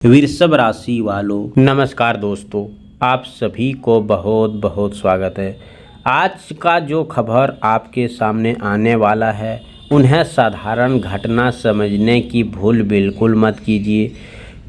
वृषभ राशि वालों, नमस्कार दोस्तों। आप सभी को बहुत बहुत स्वागत है। आज का जो खबर आपके सामने आने वाला है, उन्हें साधारण घटना समझने की भूल बिल्कुल मत कीजिए,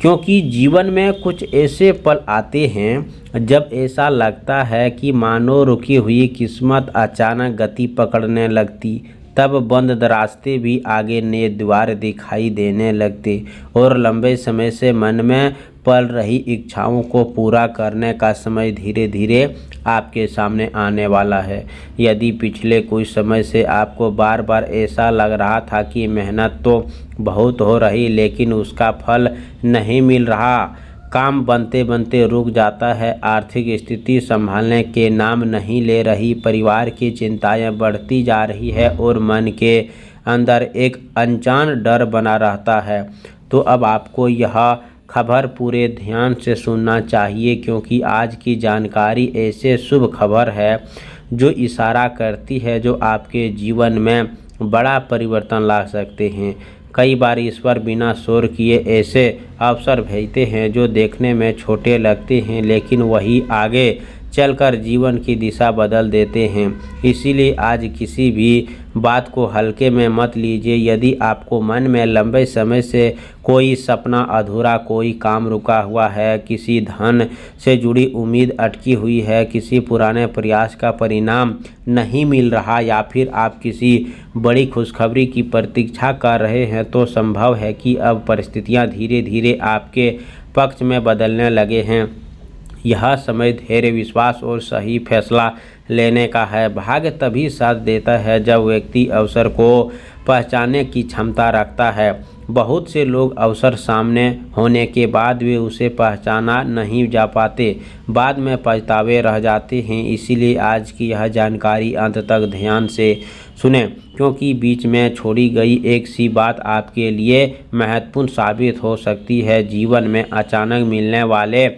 क्योंकि जीवन में कुछ ऐसे पल आते हैं जब ऐसा लगता है कि मानो रुकी हुई किस्मत अचानक गति पकड़ने लगती। तब बंद रास्ते भी आगे नए द्वार दिखाई देने लगते और लंबे समय से मन में पल रही इच्छाओं को पूरा करने का समय धीरे धीरे आपके सामने आने वाला है। यदि पिछले कुछ समय से आपको बार बार ऐसा लग रहा था कि मेहनत तो बहुत हो रही लेकिन उसका फल नहीं मिल रहा, काम बनते बनते रुक जाता है, आर्थिक स्थिति संभालने के नाम नहीं ले रही, परिवार की चिंताएं बढ़ती जा रही है और मन के अंदर एक अनजान डर बना रहता है, तो अब आपको यह खबर पूरे ध्यान से सुनना चाहिए, क्योंकि आज की जानकारी ऐसे शुभ खबर है जो इशारा करती है जो आपके जीवन में बड़ा परिवर्तन ला सकते हैं। कई बार ईश्वर बिना शोर किए ऐसे अवसर भेजते हैं जो देखने में छोटे लगते हैं, लेकिन वही आगे चलकर जीवन की दिशा बदल देते हैं। इसीलिए आज किसी भी बात को हल्के में मत लीजिए। यदि आपको मन में लंबे समय से कोई सपना अधूरा, कोई काम रुका हुआ है, किसी धन से जुड़ी उम्मीद अटकी हुई है, किसी पुराने प्रयास का परिणाम नहीं मिल रहा, या फिर आप किसी बड़ी खुशखबरी की प्रतीक्षा कर रहे हैं, तो संभव है कि अब परिस्थितियां धीरे धीरे आपके पक्ष में बदलने लगे हैं। यह समय धैर्य, विश्वास और सही फैसला लेने का है। भाग्य तभी साथ देता है जब व्यक्ति अवसर को पहचानने की क्षमता रखता है। बहुत से लोग अवसर सामने होने के बाद वे उसे पहचाना नहीं जा पाते, बाद में पछतावे रह जाते हैं। इसीलिए आज की यह जानकारी अंत तक ध्यान से सुने, क्योंकि बीच में छोड़ी गई एक सी बात आपके लिए महत्वपूर्ण साबित हो सकती है। जीवन में अचानक मिलने वाले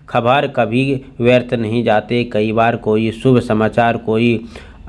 खबर कभी व्यर्थ नहीं जाते। कई बार कोई शुभ समाचार, कोई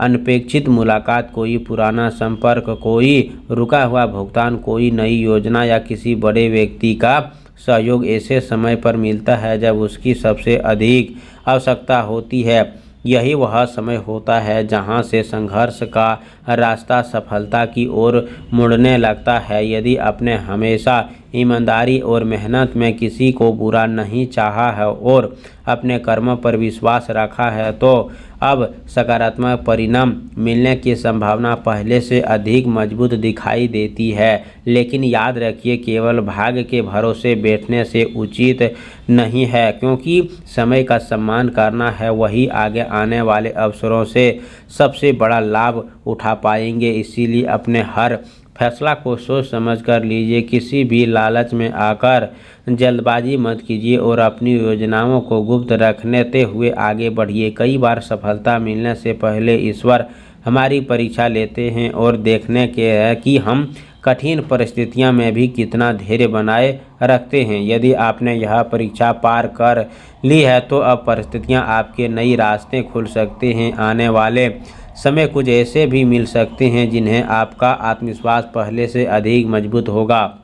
अनपेक्षित मुलाकात, कोई पुराना संपर्क, कोई रुका हुआ भुगतान, कोई नई योजना या किसी बड़े व्यक्ति का सहयोग ऐसे समय पर मिलता है जब उसकी सबसे अधिक आवश्यकता होती है। यही वह समय होता है जहां से संघर्ष का रास्ता सफलता की ओर मुड़ने लगता है। यदि आपने हमेशा ईमानदारी और मेहनत में किसी को बुरा नहीं चाहा है और अपने कर्मों पर विश्वास रखा है, तो अब सकारात्मक परिणाम मिलने की संभावना पहले से अधिक मजबूत दिखाई देती है। लेकिन याद रखिए, केवल भाग्य के भरोसे बैठने से उचित नहीं है, क्योंकि समय का सम्मान करना है, वही आगे आने वाले अवसरों से सबसे बड़ा लाभ उठा पाएंगे। इसीलिए अपने हर फैसला को सोच समझ कर लीजिए। किसी भी लालच में आकर जल्दबाजी मत कीजिए और अपनी योजनाओं को गुप्त रखते हुए आगे बढ़िए। कई बार सफलता मिलने से पहले ईश्वर हमारी परीक्षा लेते हैं और देखने के है कि हम कठिन परिस्थितियों में भी कितना धैर्य बनाए रखते हैं। यदि आपने यह परीक्षा पार कर ली है, तो अब परिस्थितियां आपके नई रास्ते खुल सकते हैं। आने वाले समय कुछ ऐसे भी मिल सकते हैं जिन्हें आपका आत्मविश्वास पहले से अधिक मजबूत होगा।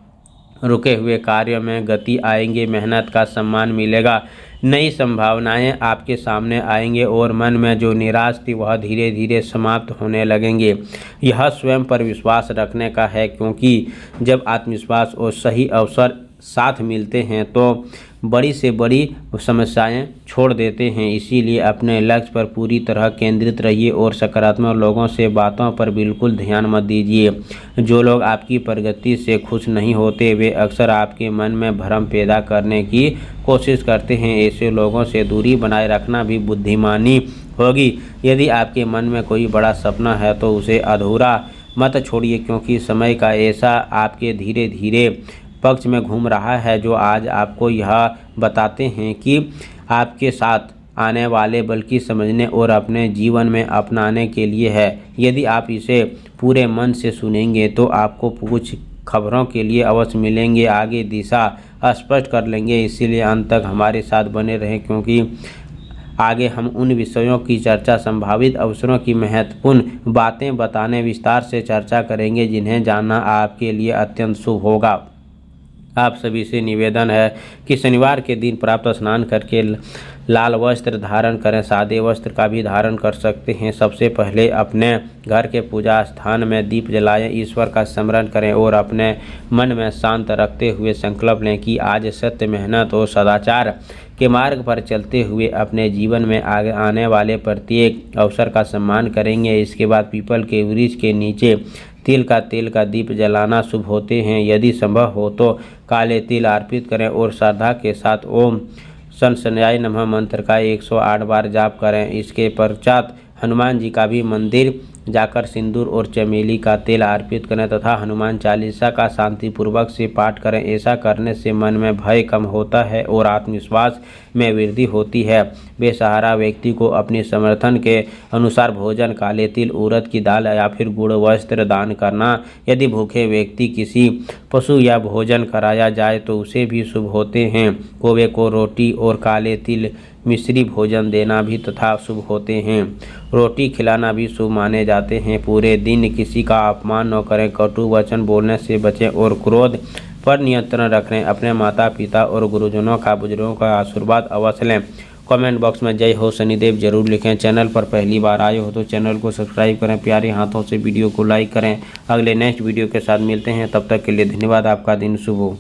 रुके हुए कार्यों में गति आएंगे, मेहनत का सम्मान मिलेगा, नई संभावनाएं आपके सामने आएंगे और मन में जो निराश थी वह धीरे धीरे समाप्त होने लगेंगे। यह स्वयं पर विश्वास रखने का है, क्योंकि जब आत्मविश्वास और सही अवसर साथ मिलते हैं तो बड़ी से बड़ी समस्याएं छोड़ देते हैं। इसीलिए अपने लक्ष्य पर पूरी तरह केंद्रित रहिए और सकारात्मक लोगों से बातों पर बिल्कुल ध्यान मत दीजिए। जो लोग आपकी प्रगति से खुश नहीं होते, वे अक्सर आपके मन में भ्रम पैदा करने की कोशिश करते हैं। ऐसे लोगों से दूरी बनाए रखना भी बुद्धिमानी होगी। यदि आपके मन में कोई बड़ा सपना है तो उसे अधूरा मत छोड़िए, क्योंकि समय का ऐसा आपके धीरे धीरे पक्ष में घूम रहा है जो आज आपको यह बताते हैं कि आपके साथ आने वाले, बल्कि समझने और अपने जीवन में अपनाने के लिए है। यदि आप इसे पूरे मन से सुनेंगे तो आपको कुछ खबरों के लिए अवश्य मिलेंगे, आगे दिशा स्पष्ट कर लेंगे। इसीलिए अंत तक हमारे साथ बने रहें, क्योंकि आगे हम उन विषयों की चर्चा, संभावित अवसरों की महत्वपूर्ण बातें बताने विस्तार से चर्चा करेंगे जिन्हें जानना आपके लिए अत्यंत शुभ होगा। आप सभी से निवेदन है कि शनिवार के दिन प्रातः स्नान करके लाल वस्त्र धारण करें, सादे वस्त्र का भी धारण कर सकते हैं। सबसे पहले अपने घर के पूजा स्थान में दीप जलाएं, ईश्वर का स्मरण करें और अपने मन में शांत रखते हुए संकल्प लें कि आज सत्य, मेहनत और सदाचार के मार्ग पर चलते हुए अपने जीवन में आगे आने वाले प्रत्येक अवसर का सम्मान करेंगे। इसके बाद पीपल के वृक्ष के नीचे तेल का दीप जलाना शुभ होते हैं। यदि संभव हो तो काले तिल अर्पित करें और श्रद्धा के साथ ओम शनशनाय नमः मंत्र का 108 बार जाप करें। इसके पश्चात हनुमान जी का भी मंदिर जाकर सिंदूर और चमेली का तेल अर्पित करें तथा हनुमान चालीसा का शांतिपूर्वक से पाठ करें। ऐसा करने से मन में भय कम होता है और आत्मविश्वास में वृद्धि होती है। बेसहारा व्यक्ति को अपने समर्थन के अनुसार भोजन, काले तिल, उड़द की दाल या फिर गुड़ वस्त्र दान करना। यदि भूखे व्यक्ति किसी पशु या भोजन कराया जाए तो उसे भी शुभ होते हैं। कौवे को रोटी और काले तिल मिश्री भोजन देना भी तथा शुभ होते हैं। रोटी खिलाना भी शुभ माने जाते हैं। पूरे दिन किसी का अपमान न करें, कटु वचन बोलने से बचें और क्रोध पर नियंत्रण रखें। अपने माता पिता और गुरुजनों का, बुजुर्गों का आशीर्वाद अवश्य लें। कमेंट बॉक्स में जय हो शनिदेव जरूर लिखें। चैनल पर पहली बार आए हो तो चैनल को सब्सक्राइब करें, प्यारे हाथों से वीडियो को लाइक करें। अगले नेक्स्ट वीडियो के साथ मिलते हैं, तब तक के लिए धन्यवाद। आपका दिन शुभ हो।